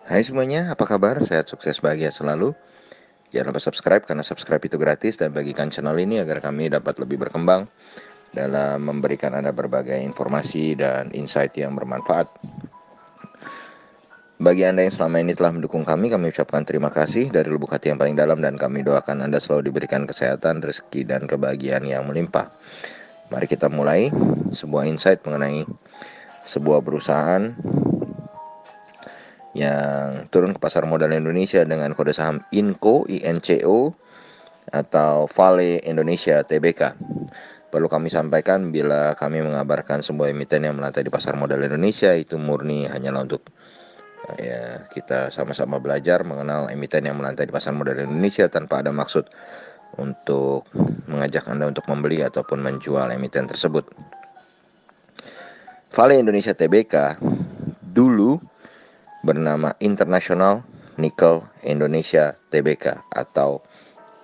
Hai semuanya, apa kabar? Sehat, sukses, bahagia selalu. Jangan lupa subscribe karena subscribe itu gratis dan bagikan channel ini agar kami dapat lebih berkembang dalam memberikan Anda berbagai informasi dan insight yang bermanfaat. Bagi Anda yang selama ini telah mendukung kami ucapkan terima kasih dari lubuk hati yang paling dalam dan kami doakan Anda selalu diberikan kesehatan, rezeki, dan kebahagiaan yang melimpah. Mari kita mulai sebuah insight mengenai sebuah perusahaan yang turun ke pasar modal Indonesia dengan kode saham INCO, INCO, atau Vale Indonesia Tbk. Perlu kami sampaikan bila kami mengabarkan sebuah emiten yang melantai di pasar modal Indonesia itu murni hanyalah untuk kita sama-sama belajar mengenal emiten yang melantai di pasar modal Indonesia tanpa ada maksud untuk mengajak Anda untuk membeli ataupun menjual emiten tersebut. Vale Indonesia Tbk dulu bernama International Nickel Indonesia Tbk atau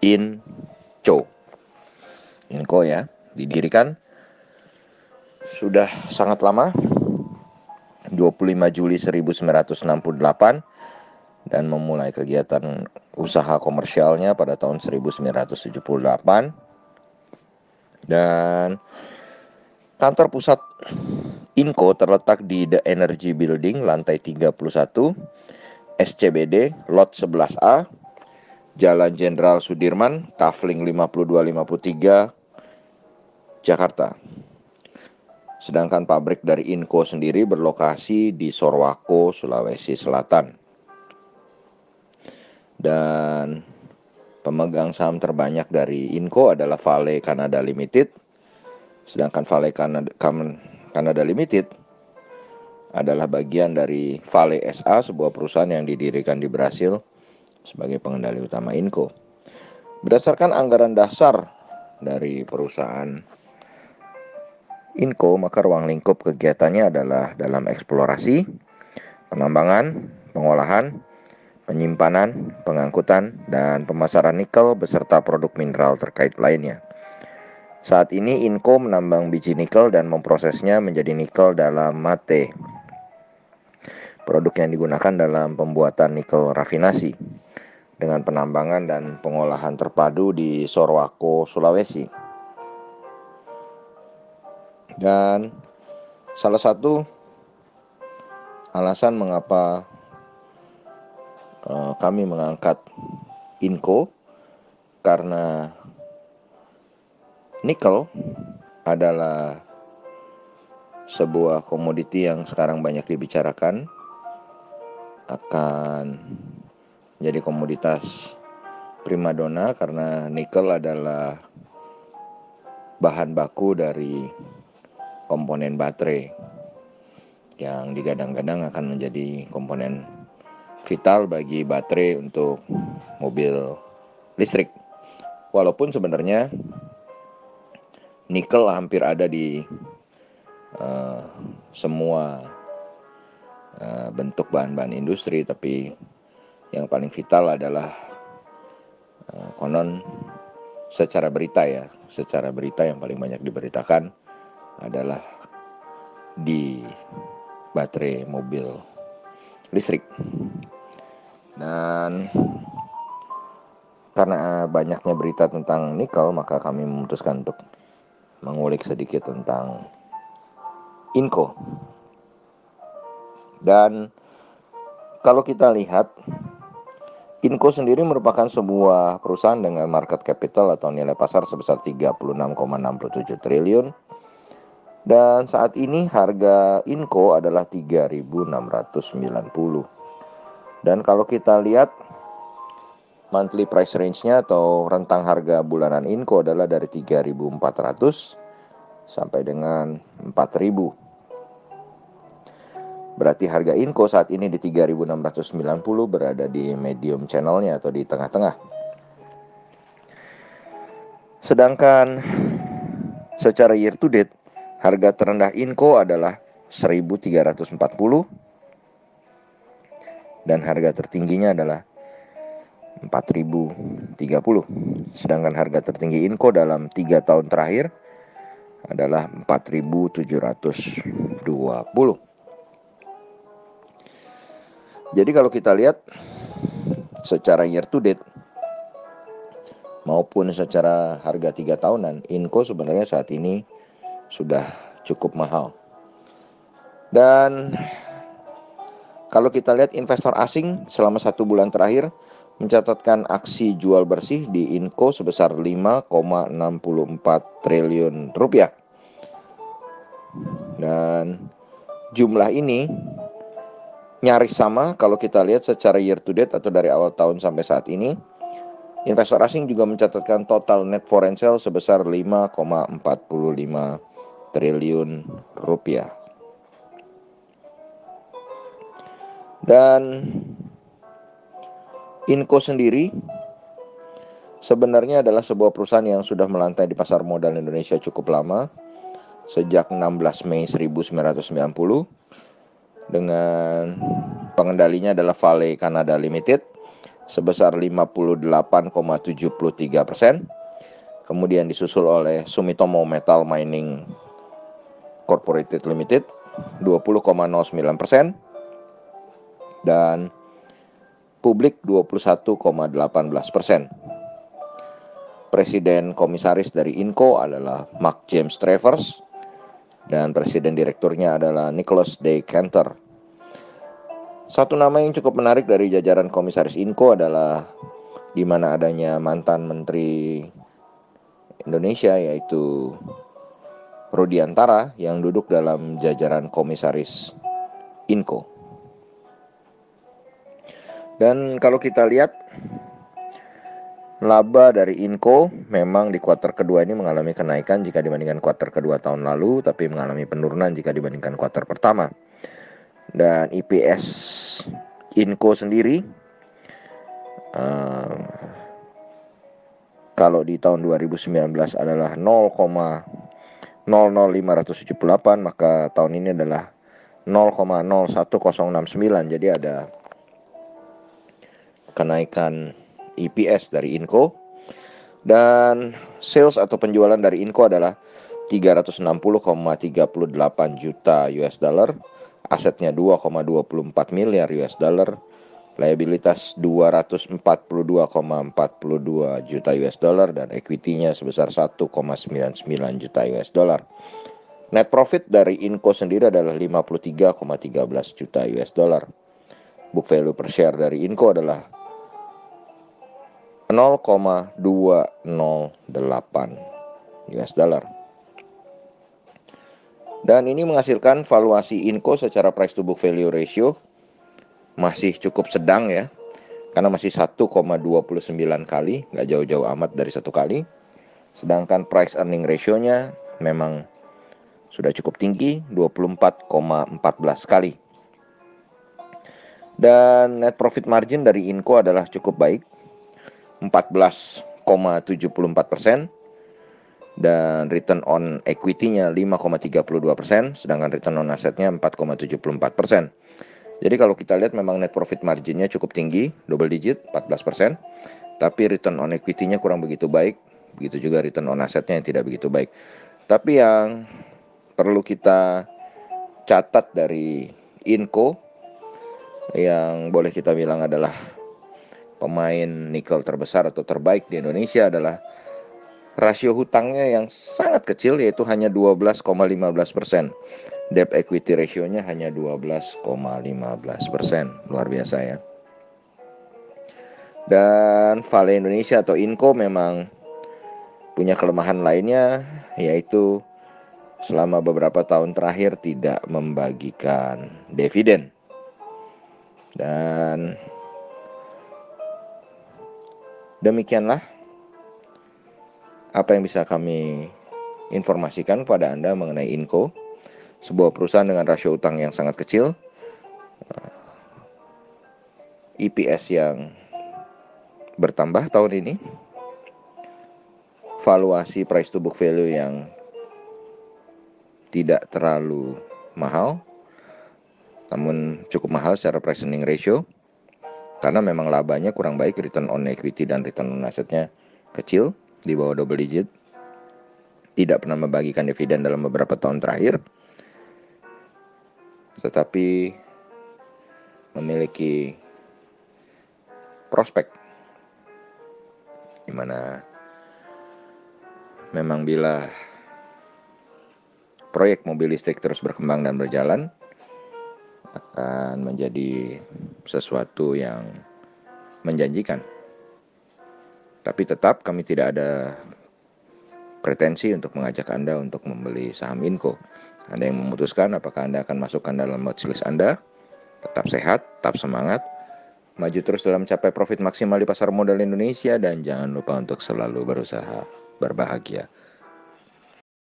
INCO. INCO ya, didirikan sudah sangat lama, 25 Juli 1968 dan memulai kegiatan usaha komersialnya pada tahun 1978. Dan kantor pusat INCO terletak di The Energy Building, lantai 31, SCBD, Lot 11A, Jalan Jenderal Sudirman, Kafling 5253, Jakarta. Sedangkan pabrik dari INCO sendiri berlokasi di Sorwako, Sulawesi Selatan. Dan pemegang saham terbanyak dari INCO adalah Vale Canada Limited. Sedangkan Vale Canada Limited adalah bagian dari Vale SA, sebuah perusahaan yang didirikan di Brasil sebagai pengendali utama INCO. Berdasarkan anggaran dasar dari perusahaan INCO, maka ruang lingkup kegiatannya adalah dalam eksplorasi, penambangan, pengolahan, penyimpanan, pengangkutan, dan pemasaran nikel beserta produk mineral terkait lainnya. Saat ini INCO menambang biji nikel dan memprosesnya menjadi nikel dalam mate. Produk yang digunakan dalam pembuatan nikel rafinasi dengan penambangan dan pengolahan terpadu di Sorwako, Sulawesi. Dan salah satu alasan mengapa kami mengangkat INCO karena nikel adalah sebuah komoditi yang sekarang banyak dibicarakan akan menjadi komoditas primadona karena nikel adalah bahan baku dari komponen baterai yang digadang-gadang akan menjadi komponen vital bagi baterai untuk mobil listrik. Walaupun sebenarnya nikel hampir ada di semua bentuk bahan-bahan industri, tapi yang paling vital adalah konon secara berita yang paling banyak diberitakan adalah di baterai mobil listrik. Dan karena banyaknya berita tentang nikel, maka kami memutuskan untuk mengulik sedikit tentang INCO. Dan kalau kita lihat, INCO sendiri merupakan sebuah perusahaan dengan market capital atau nilai pasar sebesar 36,67 triliun. Dan saat ini harga INCO adalah 3.690. Dan kalau kita lihat monthly price range-nya atau rentang harga bulanan INCO adalah dari 3.400 sampai dengan 4.000. Berarti harga INCO saat ini di 3.690 berada di medium channel-nya atau di tengah-tengah. Sedangkan secara year to date, harga terendah INCO adalah 1.340 dan harga tertingginya adalah 4.030. Sedangkan harga tertinggi INCO dalam 3 tahun terakhir adalah 4.720. Jadi kalau kita lihat secara year to date maupun secara harga 3 tahunan, Inco sebenarnya saat ini sudah cukup mahal. Dan kalau kita lihat investor asing selama 1 bulan terakhir mencatatkan aksi jual bersih di Inco sebesar 5,64 triliun rupiah. Dan jumlah ini nyaris sama kalau kita lihat secara year to date atau dari awal tahun sampai saat ini. Investor asing juga mencatatkan total net foreign sale sebesar 5,45 triliun rupiah. Dan Inco sendiri sebenarnya adalah sebuah perusahaan yang sudah melantai di pasar modal Indonesia cukup lama, sejak 16 Mei 1990, dengan pengendalinya adalah Vale Canada Limited sebesar 58,73%. Kemudian disusul oleh Sumitomo Metal Mining Corporated Limited 20,09%, dan publik 21,18%. Presiden komisaris dari Inco adalah Mark James Travers dan presiden direkturnya adalah Nicholas D. Cantor. Satu nama yang cukup menarik dari jajaran komisaris Inco adalah di mana adanya mantan Menteri Indonesia yaitu Rudiantara yang duduk dalam jajaran komisaris Inco. Dan kalau kita lihat laba dari Inco memang di kuartal kedua ini mengalami kenaikan jika dibandingkan kuartal kedua tahun lalu, tapi mengalami penurunan jika dibandingkan kuartal pertama. Dan EPS Inco sendiri kalau di tahun 2019 adalah 0,00578, maka tahun ini adalah 0,01069. Jadi ada kenaikan EPS dari Inco. Dan sales atau penjualan dari Inco adalah 360,38 juta US dollar, asetnya 2,24 miliar US dollar, liabilitas 242,42 juta US dollar, dan equity-nya sebesar 1,99 juta US dollar. Net profit dari Inco sendiri adalah 53,13 juta US dollar. Book value per share dari Inco adalah 0,208 US dollar. Dan ini menghasilkan valuasi Inco secara price to book value ratio masih cukup sedang ya, karena masih 1,29 kali, nggak jauh-jauh amat dari 1 kali. Sedangkan price earning ratio-nya memang sudah cukup tinggi, 24,14 kali. Dan net profit margin dari Inco adalah cukup baik, 14,74%, dan return on equity-nya 5,32%, sedangkan return on asset-nya 4,74%. Jadi kalau kita lihat memang net profit margin-nya cukup tinggi, double digit, 14%, tapi return on equity-nya kurang begitu baik, begitu juga return on asset-nya yang tidak begitu baik. Tapi yang perlu kita catat dari Inco, yang boleh kita bilang adalah pemain nikel terbesar atau terbaik di Indonesia, adalah rasio hutangnya yang sangat kecil, yaitu hanya 12,15%. Debt equity ratio-nya hanya 12,15%. Luar biasa ya. Dan Vale Indonesia atau Inco memang punya kelemahan lainnya, yaitu selama beberapa tahun terakhir tidak membagikan dividen. Dan demikianlah apa yang bisa kami informasikan kepada Anda mengenai Inco, sebuah perusahaan dengan rasio utang yang sangat kecil, EPS yang bertambah tahun ini, valuasi price to book value yang tidak terlalu mahal, namun cukup mahal secara price earning ratio, karena memang labanya kurang baik, return on equity dan return on assetnya kecil, di bawah double digit, tidak pernah membagikan dividen dalam beberapa tahun terakhir, tetapi memiliki prospek, di mana memang bila proyek mobil listrik terus berkembang dan berjalan, akan menjadi sesuatu yang menjanjikan. Tapi tetap kami tidak ada pretensi untuk mengajak Anda untuk membeli saham Inco. Anda yang memutuskan apakah Anda akan masukkan dalam watchlist Anda. Tetap sehat, tetap semangat, maju terus dalam mencapai profit maksimal di pasar modal Indonesia, dan jangan lupa untuk selalu berusaha berbahagia.